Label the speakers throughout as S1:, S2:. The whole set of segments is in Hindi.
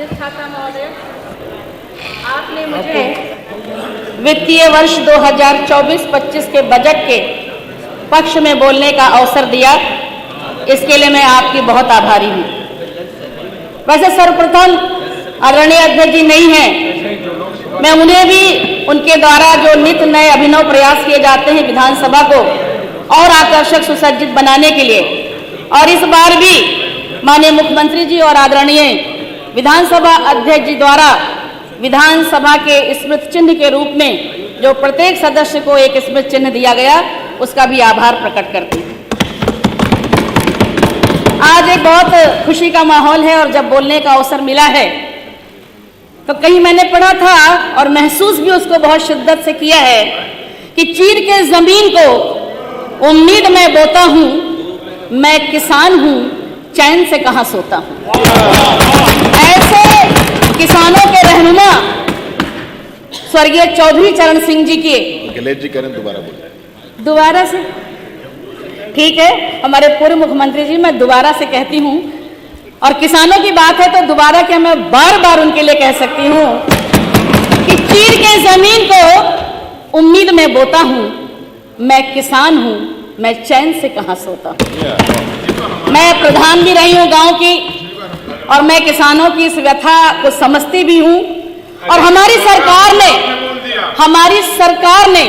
S1: अधिष्ठाता महोदय, आपने मुझे वित्तीय वर्ष 2024-25 के बजट के पक्ष में बोलने का अवसर दिया, इसके लिए मैं आपकी बहुत आभारी हूँ। वैसे सर्वप्रथम आदरणीय अध्यक्ष जी नहीं हैं, मैं उन्हें भी उनके द्वारा जो नित्य नए अभिनव प्रयास किए जाते हैं विधानसभा को और आकर्षक सुसज्जित बनाने के लिए, और इस बार भी माननीय मुख्यमंत्री जी और आदरणीय विधानसभा अध्यक्ष जी द्वारा विधानसभा के स्मृति चिन्ह के रूप में जो प्रत्येक सदस्य को एक स्मृति चिन्ह दिया गया, उसका भी आभार प्रकट करती हूँ। आज एक बहुत खुशी का माहौल है और जब बोलने का अवसर मिला है तो कहीं मैंने पढ़ा था और महसूस भी उसको बहुत शिद्दत से किया है कि चीर के जमीन को उम्मीद मैं बोता हूँ, मैं किसान हूँ, चैन से कहाँ सोता हूँ। ऐसे किसानों के रहनुमा स्वर्गीय चौधरी चरण सिंह जी के
S2: जी करें
S1: दोबारा से ठीक है, हमारे पूर्व मुख्यमंत्री जी, मैं दोबारा से कहती हूँ, और किसानों की बात है तो दोबारा क्या मैं बार बार उनके लिए कह सकती हूँ कि चीर के जमीन को उम्मीद में बोता हूँ, मैं किसान हूँ, मैं चैन से कहाँ सोता हूँ। मैं प्रधान भी रही हूँ गांव की और मैं किसानों की इस व्यथा को समझती भी हूँ, और हमारी सरकार ने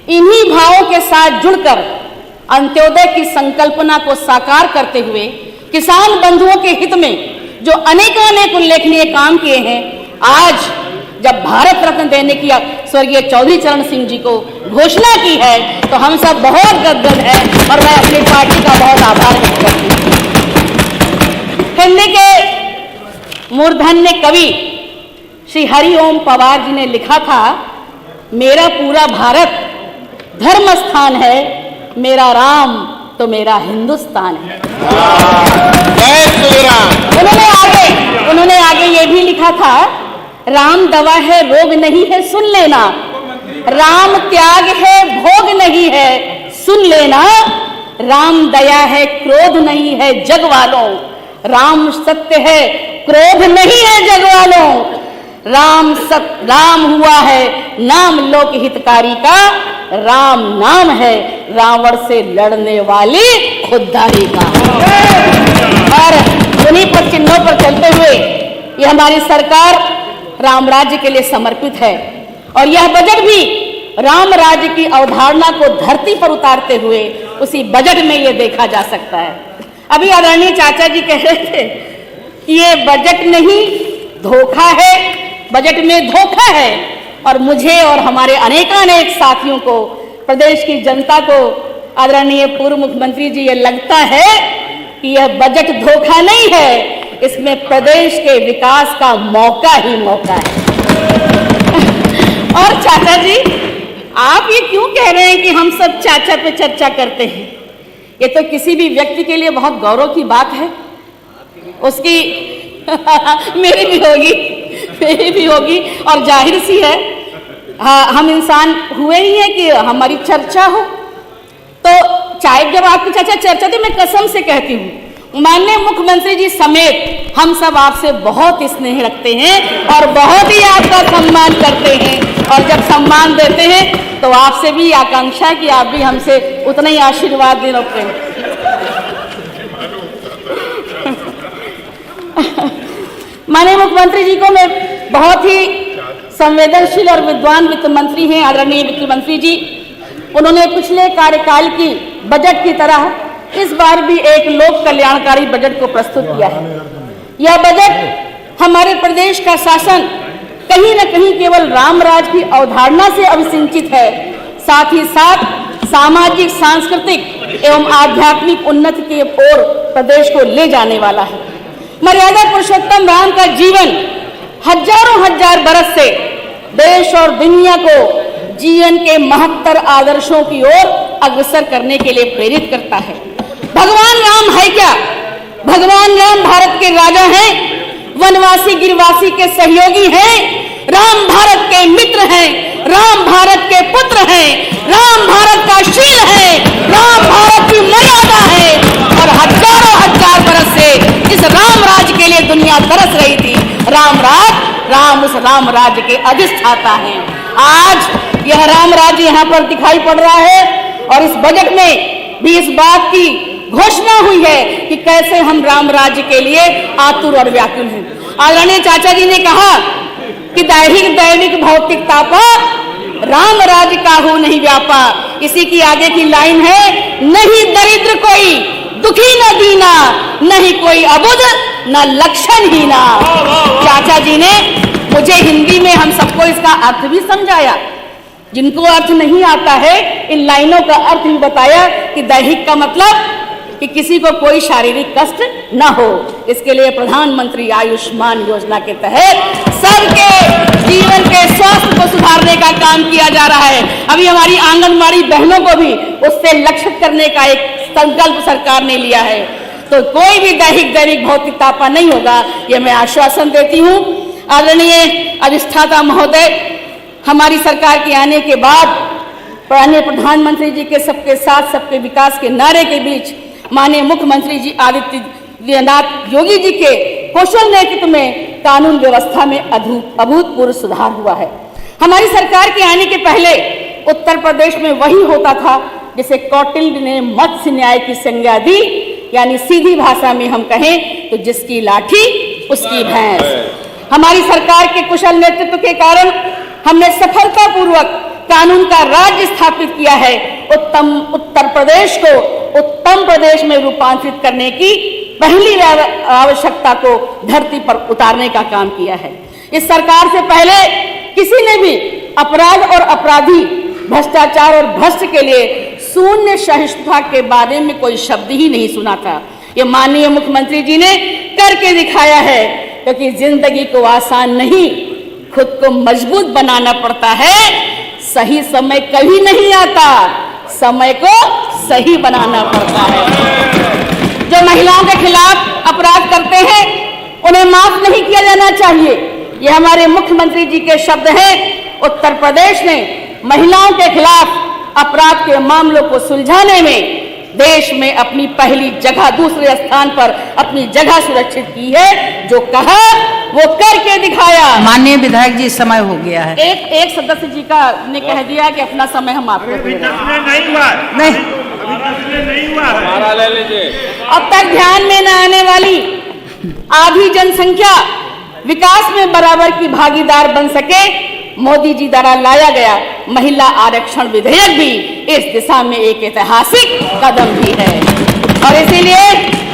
S1: इन्हीं भावों के साथ जुड़कर अंत्योदय की संकल्पना को साकार करते हुए किसान बंधुओं के हित में जो अनेकानेक उल्लेखनीय काम किए हैं, आज जब भारत रत्न देने की स्वर्गीय चौधरी चरण सिंह जी को घोषणा की है तो हम सब बहुत गदगद हैं और मैं अपनी पार्टी का बहुत आभार व्यक्त करती हूँ। हिंदी के मूर्धन्य कवि श्री हरिओम पवार जी ने लिखा था, मेरा पूरा भारत धर्म स्थान है, मेरा राम तो मेरा हिंदुस्तान है। उन्होंने आगे ये भी लिखा था, राम दवा है रोग नहीं है सुन लेना, राम त्याग है भोग नहीं है सुन लेना, राम दया है क्रोध नहीं है जग वालों, राम सत्य है क्रोध नहीं है जग वालों, राम हुआ है नाम लोक हितकारी का, राम नाम है रावण से लड़ने वाली खुददारी का। और उन्हीं पर चिन्हों पर चलते हुए ये हमारी सरकार राम राज्य के लिए समर्पित है, और यह बजट भी राम राज्य की अवधारणा को धरती पर उतारते हुए उसी बजट में ये देखा जा सकता है। अभी आदरणीय चाचा जी कह रहे थे कि ये बजट नहीं धोखा है, बजट में धोखा है, और मुझे और हमारे अनेकानेक साथियों को, प्रदेश की जनता को, आदरणीय पूर्व मुख्यमंत्री जी, ये लगता है कि यह बजट धोखा नहीं है, इसमें प्रदेश के विकास का मौका ही मौका है। और चाचा जी, आप ये क्यों कह रहे हैं कि हम सब चाचा पे चर्चा करते हैं? ये तो किसी भी व्यक्ति के लिए बहुत गौरव की बात है। उसकी मेरी भी होगी और जाहिर सी है, हाँ, हम इंसान हुए ही हैं कि हमारी चर्चा हो। तो चाहे जब आपकी चाचा चर्चा, तो मैं कसम से कहती हूँ, माननीय मुख्यमंत्री जी समेत हम सब आपसे बहुत स्नेह रखते हैं और बहुत ही आपका सम्मान करते हैं, और जब सम्मान देते हैं तो आपसे भी आकांक्षा कि आप भी हमसे उतना ही आशीर्वाद दे रखते हैं। माननीय मुख्यमंत्री जी को मैं बहुत ही संवेदनशील और विद्वान वित्त मंत्री हैं आदरणीय वित्त मंत्री जी। उन्होंने पिछले कार्यकाल की बजट की तरह इस बार भी एक लोक कल्याणकारी बजट को प्रस्तुत किया है। यह बजट हमारे प्रदेश का शासन कहीं न कहीं केवल राम राज की अवधारणा से अभिसिंचित है, साथ ही साथ सामाजिक, सांस्कृतिक एवं आध्यात्मिक उन्नति की ओर प्रदेश को ले जाने वाला है। मर्यादा पुरुषोत्तम राम का जीवन हजारों हजार बरस से देश और दुनिया को जीवन के महत्तर आदर्शों की ओर अग्रसर करने के लिए प्रेरित करता है। भगवान राम है क्या? भगवान राम भारत के राजा हैं, वनवासी गिरवासी के सहयोगी हैं, राम भारत के मित्र हैं, राम भारत के पुत्र हैं, राम भारत का शील है, राम भारत की मर्यादा है, और हजारों हजार बरस से इस राम राज के लिए दुनिया तरस रही थी। राम राम राज्य के अधिष्ठाता हैं। आज यह राम राज्य यहाँ पर दिखाई पड़ रहा है और इस बजट में भी इस बात की घोषणा हुई है कि कैसे हम राम राज्य के लिए आतुर और व्याकुल हैं। आदरणीय चाचा जी ने कहा कि दैहिक दैविक भौतिक तापा राम राज्य काहू नहीं व्यापा। इसी की आगे की लाइन है, नहीं दरिद्र कोई दुखी न दीना, नहीं कोई अबुध न लक्षण हीना। चाचा जी ने मुझे हिंदी में हम सबको इसका अर्थ भी समझाया। जिनको अर्थ नहीं आता है इन लाइनों का अर्थ भी बताया कि दैहिक का मतलब कि किसी को कोई शारीरिक कष्ट न हो। इसके लिए प्रधानमंत्री आयुष्मान योजना के तहत सबके जीवन के स्वास्थ्य को सुधारने का काम किया जा रहा है। अभी हमारी आंगनबाड़ी बहनों को भी उससे लक्षित करने का एक संकल्प सरकार ने लिया है। तो कोई भी दैहिक दैनिक भौतिक तापा नहीं होगा, यह मैं आश्वासन देती हूँ। आदरणीय अधिष्ठाता महोदय, हमारी सरकार के आने के बाद माननीय प्रधानमंत्री जी के सबके साथ सबके विकास के नारे के बीच माननीय मुख्यमंत्री जी आदित्यनाथ योगी जी के कुशल नेतृत्व में कानून व्यवस्था में अभूतपूर्व सुधार हुआ है। हमारी सरकार के आने के पहले उत्तर प्रदेश में वही होता था जिसे कौटिल्य ने मत्स्य न्याय की संज्ञा दी, यानी सीधी भाषा में हम कहें तो जिसकी लाठी उसकी भैंस। हमारी सरकार के कुशल नेतृत्व के कारण हमने सफलतापूर्वक कानून का राज्य स्थापित किया है। उत्तर प्रदेश को उत्तम प्रदेश में रूपांतरित करने की पहली आवश्यकता को धरती पर उतारने का काम किया है। इस सरकार से पहले किसी ने भी अपराध और अपराधी, भ्रष्टाचार और भ्रष्ट के लिए शून्य सहिष्णुता के बारे में कोई शब्द ही नहीं सुना था। ये माननीय मुख्यमंत्री जी ने करके दिखाया है, क्योंकि जिंदगी को आसान नहीं, खुद को मजबूत बनाना पड़ता है। सही समय कभी नहीं आता, समय को सही बनाना पड़ता है। जो महिलाओं के खिलाफ अपराध करते हैं उन्हें माफ नहीं किया जाना चाहिए। ये हमारे मुख्यमंत्री जी के शब्द हैं। उत्तर प्रदेश ने महिलाओं के खिलाफ अपराध के मामलों को सुलझाने में देश में अपनी पहली जगह, दूसरे स्थान पर अपनी जगह सुरक्षित की है। जो कहा वो करके दिखाया।
S2: माननीय विधायक जी, समय हो गया है।
S1: एक सदस्य जी का ने कह दिया कि अपना समय हम आपको
S3: नहीं हुआ हमारा ले लीजिए।
S1: अब तक ध्यान में न आने वाली आधी जनसंख्या विकास में बराबर की भागीदार बन सके, मोदी जी द्वारा लाया गया महिला आरक्षण विधेयक भी इस दिशा में एक ऐतिहासिक कदम भी है। और इसीलिए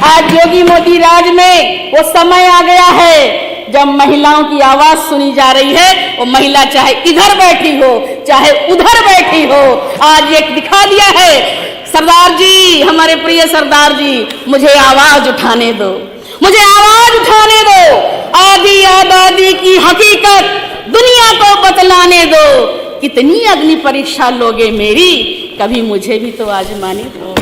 S1: आज योगी मोदी राज में वो समय आ गया है जब महिलाओं की आवाज सुनी जा रही है। वो महिला चाहे इधर बैठी हो चाहे उधर बैठी हो, आज एक दिखा दिया है। सरदार जी, हमारे प्रिय सरदार जी, मुझे आवाज उठाने दो, मुझे आवाज उठाने दो। आधी आबादी की हकीकत दुनिया को बतलाने दो। कितनी अग्नि परीक्षा लोगे मेरी, कभी मुझे भी तो आजमाने दो।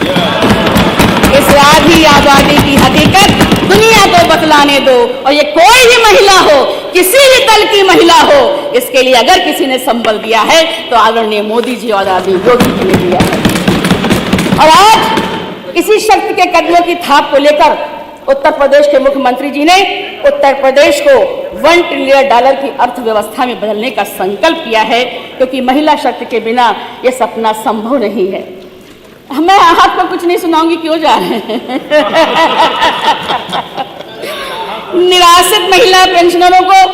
S1: इस आधी आबादी की हकीकत दुनिया को बतलाने दो। और ये कोई भी महिला हो, किसी भी दल की महिला हो, इसके लिए अगर किसी ने संबल दिया है तो आदरणीय मोदी जी और आदरणीय योगी जी ने दिया है। और आज इसी शक्ति के कदमों की थाप को लेकर उत्तर प्रदेश के मुख्यमंत्री जी ने उत्तर प्रदेश को $1 ट्रिलियन की अर्थव्यवस्था में बदलने का संकल्प किया है, क्योंकि महिला शक्ति के बिना यह सपना संभव नहीं है। मैं आपको कुछ नहीं सुनाऊंगी, क्यों जा रहे हैं। निराश्रित महिला पेंशनरों को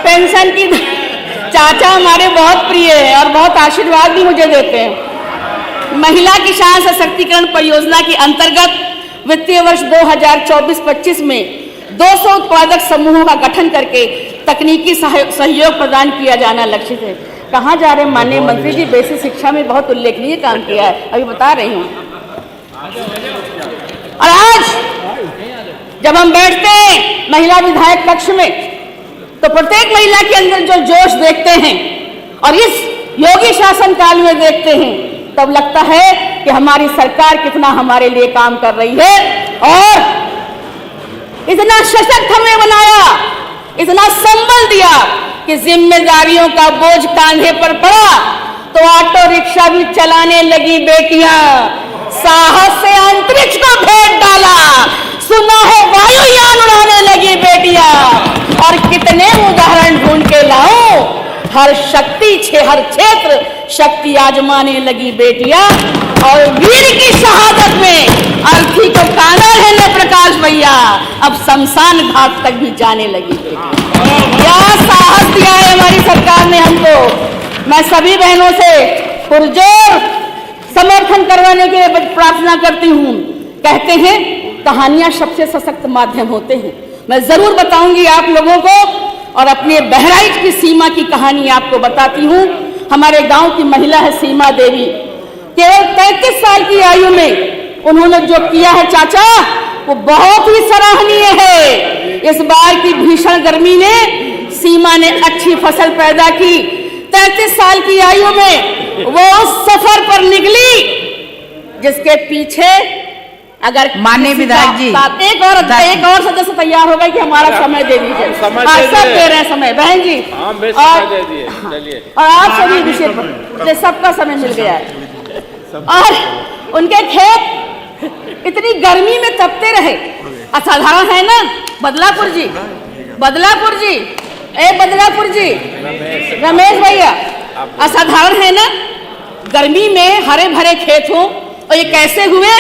S1: पेंशन की चाचा हमारे बहुत प्रिय हैं और बहुत आशीर्वाद भी मुझे देते हैं। महिला किसान सशक्तिकरण परियोजना के अंतर्गत वित्तीय वर्ष 2024-25 में 200 उत्पादक समूहों का गठन करके तकनीकी सहयोग प्रदान किया जाना लक्षित है। कहाँ जा रहे हैं माननीय मंत्री जी? बेसिक शिक्षा में बहुत उल्लेखनीय काम किया है, अभी बता रही हूँ। और आज जब हम बैठते हैं महिला विधायक कक्ष में, तो प्रत्येक महिला के अंदर जो जोश देखते हैं और इस योगी शासन काल में देखते हैं, तब लगता है कि हमारी सरकार कितना हमारे लिए काम कर रही है। और इतना सशक्त हमें बनाया, इतना संबल दिया कि जिम्मेदारियों का बोझ कांधे पर पड़ा तो ऑटो रिक्शा भी चलाने लगी बेटियां। साहस से अंतरिक्ष को भेद डाला, सुना है वायुयान उड़ाने लगी बेटियां। और कितने उदाहरण ढूंढ के लाऊं, हर हर क्षेत्र शक्ति आजमाने लगी बेटियां, और वीर की शहादत में अर्थी को काना रहने प्रकाश भैया, अब शमशान घाट तक भी जाने लगी बेटियां। क्या साहस दिया है हमारी सरकार ने हमको। मैं सभी बहनों से पुरजोर समर्थन करवाने के लिए प्रार्थना करती हूँ। कहते हैं कहानियां सबसे सशक्त माध्यम होते हैं। मैं जरूर बताऊंगी आप लोगों को, और अपने बहराइच की सीमा की कहानी आपको बताती हूँ। हमारे गांव की महिला है सीमा देवी, केवल 33 साल की आयु में उन्होंने जो किया है चाचा, वो बहुत ही सराहनीय है। इस बार की भीषण गर्मी ने सीमा ने अच्छी फसल पैदा की। 33 साल की आयु में वो उस सफर पर निकली जिसके पीछे, अगर
S2: माननीय विधायक जी,
S1: एक और सदस्य तैयार हो गए कि हमारा समय दे दीजिए। सब दे रहे हैं समय बहन जी, और आप सभी विषय पर सबका समय मिल गया है। और उनके खेत इतनी गर्मी में तपते रहे, असाधारण है ना। बदलापुर जी, बदलापुर जी, बदलापुर जी, रमेश भैया, असाधारण है ना। गर्मी में हरे भरे खेत हो, और ये कैसे हुए?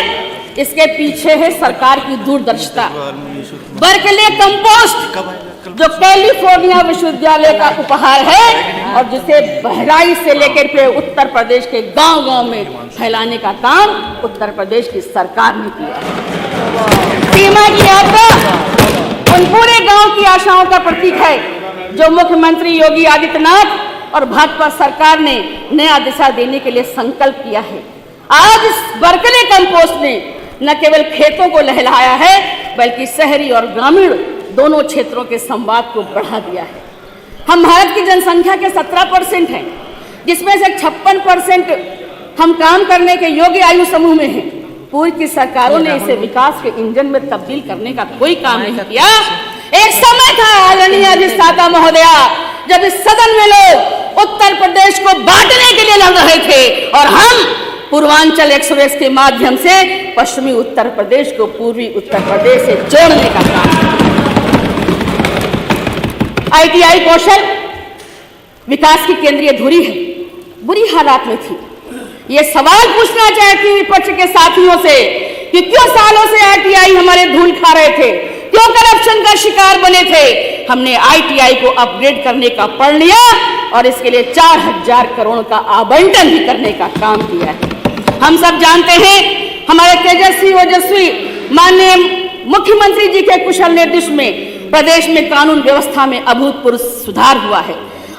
S1: इसके पीछे है सरकार की दूरदर्शिता। बर्कले कंपोस्ट जो कैलिफोर्निया विश्वविद्यालय का उपहार है, और जिसे बहराइच से लेकर के उत्तर प्रदेश के गांव-गांव में फैलाने का काम उत्तर प्रदेश की सरकार ने किया। सीमा की यात्रा उन पूरे गांव की आशाओं का प्रतीक है जो मुख्यमंत्री योगी आदित्यनाथ और भाजपा सरकार ने नया दिशा देने के लिए संकल्प किया है। आज इस बर्कले कंपोस्ट ने न केवल खेतों को लहलाया है, बल्कि शहरी और ग्रामीण दोनों क्षेत्रों के संवाद को बढ़ा दिया है। हम भारत की जनसंख्या के 17% हैं, जिसमें से 56% हम काम करने के योग्य आयु समूह में हैं। पूर्व की सरकारों ने इसे विकास के इंजन में तब्दील करने का कोई काम नहीं किया। एक समय था आदरणीय अधिष्ठाता महोदया, जब इस सदन में लोग उत्तर प्रदेश को बांटने के लिए लड़ रहे थे, और हम पूर्वांचल एक्सप्रेस के माध्यम से पश्चिमी उत्तर प्रदेश को पूर्वी उत्तर प्रदेश से जोड़ने का काम। ITI कौशल विकास की केंद्रीय धुरी है, बुरी हालात में थी। ये सवाल पूछना चाहती हूँ विपक्ष के साथियों से कि क्यों सालों से ITI हमारे धूल खा रहे थे, क्यों करप्शन का शिकार बने थे। हमने ITI को अपग्रेड करने का प्रण लिया, और इसके लिए 4000 करोड़ का आवंटन भी करने का काम किया है। हम सब जानते हैं हमारे तेजस्वी ओजस्वी माननीय मुख्यमंत्री जी के कुशल निर्देशन में प्रदेश में कानून व्यवस्था में अभूतपूर्व सुधार हुआ है।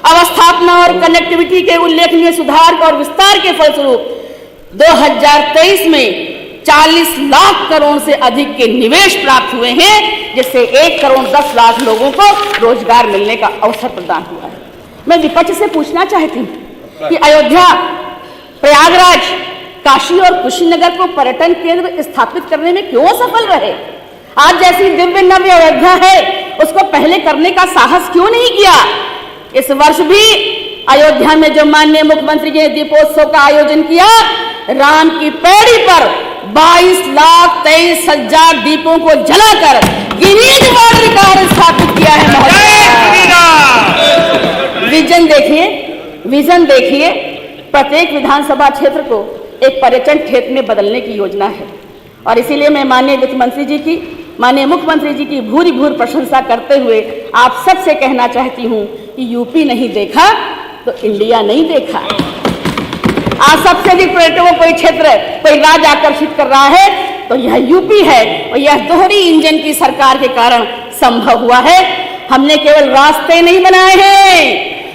S1: अवस्थापना और कनेक्टिविटी के उल्लेखनीय सुधार और विस्तार के फलस्वरूप 2023 में 40 लाख करोड़ से अधिक के निवेश प्राप्त हुए हैं, जिससे 1 करोड़ 10 लाख लोगों को रोजगार मिलने का अवसर प्रदान हुआ है। मैं विपक्ष से पूछना चाहती हूँ कि अयोध्या, प्रयागराज, काशी और कुशीनगर को पर्यटन केंद्र स्थापित करने में क्यों सफल रहे? आज जैसी दिव्य नव्य अयोध्या है, उसको पहले करने का साहस क्यों नहीं किया? इस वर्ष भी अयोध्या में जो माननीय मुख्यमंत्री जी ने दीपोत्सव का आयोजन किया, राम की पैड़ी पर 22,23,000 दीपों को जलाकर गिनीज वर्ल्ड रिकॉर्ड स्थापित किया है। विजन देखिए, विजन देखिए। प्रत्येक विधानसभा क्षेत्र को एक पर्यटन क्षेत्र में बदलने की योजना है, और इसीलिए मैं माननीय वित्त मंत्री जी की, माननीय मुख्यमंत्री जी की भूरी प्रशंसा करते हुए आप सबसे कहना चाहती हूँ कि यूपी नहीं देखा तो इंडिया नहीं देखा। आज सबसे अधिक पर्यटकों कोई क्षेत्र, कोई राज्य आकर्षित कर रहा है तो यह यूपी है, और यह दोहरी इंजन की सरकार के कारण संभव हुआ है। हमने केवल रास्ते नहीं बनाए हैं,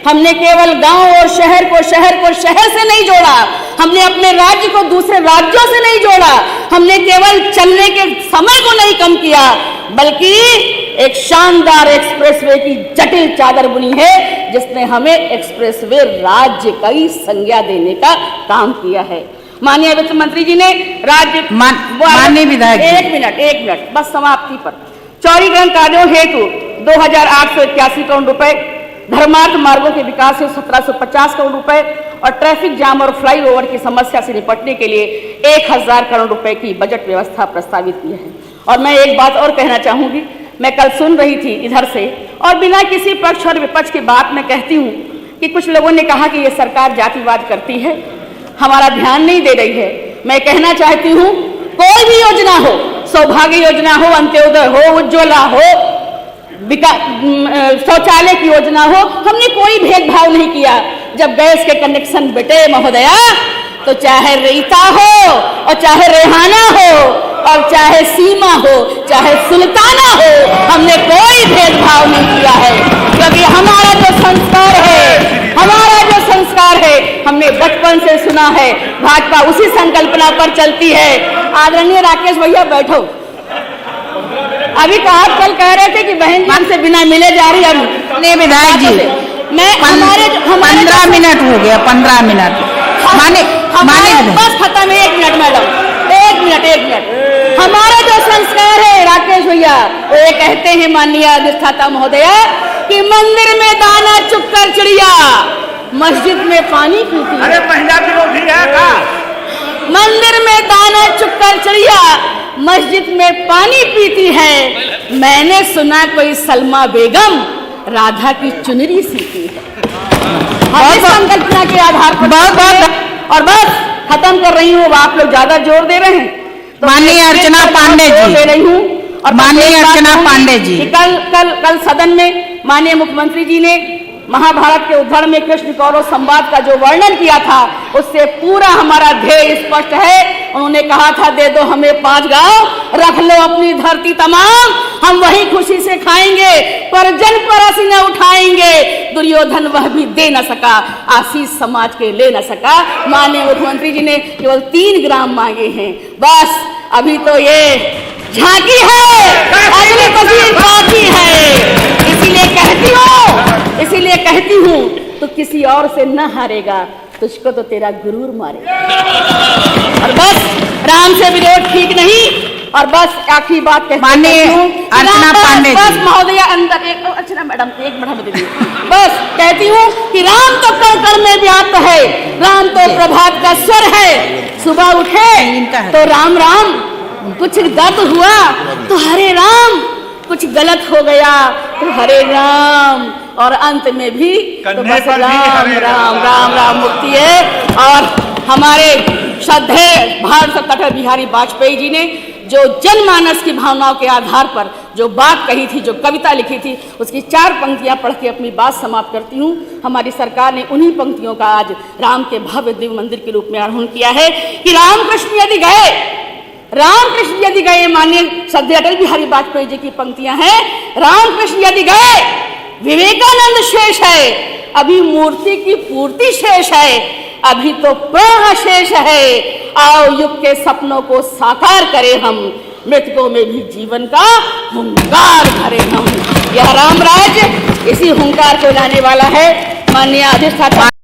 S1: हमने केवल गांव और शहर को शहर से नहीं जोड़ा, हमने अपने राज्य को दूसरे राज्यों से नहीं जोड़ा, हमने केवल चलने के समय को नहीं कम किया, बल्कि एक शानदार एक्सप्रेसवे की जटिल चादर बुनी है, जिसने हमें एक्सप्रेसवे राज्य का ही संज्ञा देने का काम किया है। माननीय वित्त मंत्री जी ने राज्य
S2: माननीय विधायक,
S1: एक मिनट बस समाप्ति पर, चौड़ीकरण कार्यों हेतु 2881 करोड़ रुपए, धर्मार्थ मार्गों के विकास से 1750 करोड़ रुपए, और ट्रैफिक जाम और फ्लाईओवर की समस्या से निपटने के लिए 1000 करोड़ रुपए की बजट व्यवस्था प्रस्तावित की है। और मैं एक बात और कहना चाहूंगी, मैं कल सुन रही थी इधर से, और बिना किसी पक्ष और विपक्ष की बात मैं कहती हूँ कि कुछ लोगों ने कहा कि ये सरकार जातिवाद करती है, हमारा ध्यान नहीं दे रही है। मैं कहना चाहती हूँ, कोई भी योजना हो, सौभाग्य योजना हो, अंत्योदय हो, उज्ज्वला हो, शौचालय की योजना हो, हमने कोई भेदभाव नहीं किया। जब गैस के कनेक्शन बटे महोदया, तो चाहे रीता हो और चाहे रेहाना हो और चाहे सीमा हो, चाहे सुल्ताना हो, हमने कोई भेदभाव नहीं किया है। क्योंकि हमारा जो संस्कार है, हमने बचपन से सुना है, भाजपा उसी संकल्पना पर चलती है। आदरणीय राकेश भैया बैठो। अभी कहा, कल कह रहे थे कि बहन जी हमसे बिना मिले जा रही है।
S2: नहीं विधायक जी,
S1: मैं हमारे
S2: 15 मिनट हो गया, 15 मिनट माने
S1: बस खत्म है। 1 मिनट मैडम, 1 मिनट। हमारा जो संस्कार है राकेश भैया, वो ये कहते हैं माननीय अधिष्ठाता महोदया कि मंदिर में दाना चुगकर चिड़िया मस्जिद में पानी पीती है।
S3: अरे पंजाब विरोधी है का?
S1: मंदिर में दाना चुगकर चिड़िया मस्जिद में पानी पीती है। मैंने सुना कोई सलमा बेगम राधा की चुनरी सीती है। संकल्पना के आधार पर और बस खत्म कर रही हूँ। आप लोग ज्यादा जोर दे रहे हैं, तो
S2: माननीय अर्चना पांडे जी
S1: दे रही हूँ। और
S2: माननीय अर्चना पांडे जी,
S1: कल सदन में माननीय मुख्यमंत्री जी ने महाभारत के उद्धरण में कृष्ण कौरव संवाद का जो वर्णन किया था, उससे पूरा हमारा ध्येय स्पष्ट है। उन्होंने कहा था, दे दो हमें 5 गांव, रख लो अपनी धरती तमाम, हम वही खुशी से खाएंगे, पर जन परसी न उठाएंगे। दुर्योधन वह भी दे न सका, आशीष समाज के ले न सका। माननीय मुख्यमंत्री जी ने केवल 3 ग्राम मांगे हैं। बस अभी तो ये झांकी है, अगली तस्वीर बाकी है। इसीलिए कहती हूँ, तो किसी और से न हारेगा, तुझको तो तेरा गुरूर मारेगा। और बस राम से विरोध ठीक नहीं। और बस आखिरी बात कहती हूँ,
S2: अर्चना पांडे
S1: बस महोदया अंदर एक अर्चना मैडम 1 मिनट दे दीजिए। बस कहती हूँ कि राम तो कण कण में व्याप्त है, राम तो प्रभात का स्वर है। सुबह उठे तो राम राम, कुछ दर्द हुआ तो हरे राम, कुछ गलत हो गया तो हरे राम, और अंत में भी तो बस राम राम राम राम मुक्ति है। और हमारे श्रद्धेय भारत रत्न अटल बिहारी वाजपेयी जी ने जो जनमानस की भावनाओं के आधार पर जो बात कही थी, जो कविता लिखी थी, उसकी 4 पंक्तियां पढ़ के अपनी बात समाप्त करती हूँ। हमारी सरकार ने उन्हीं पंक्तियों का आज राम के भव्य दिव्य मंदिर के रूप में आरोहण किया है कि रामकृष्ण यदि गए, माननीय श्रद्धेय अटल बिहारी वाजपेयी जी की पंक्तियां हैं, रामकृष्ण यदि गए विवेकानंद शेष है, अभी मूर्ति की पूर्ति शेष है, अभी तो प्राण शेष है। आओ युग के सपनों को साकार करें हम, मृतकों में भी जीवन का हुंकार भरे हम। यह राम राज्य इसी हुंकार को लाने वाला है। माननीय अधिष्ठाता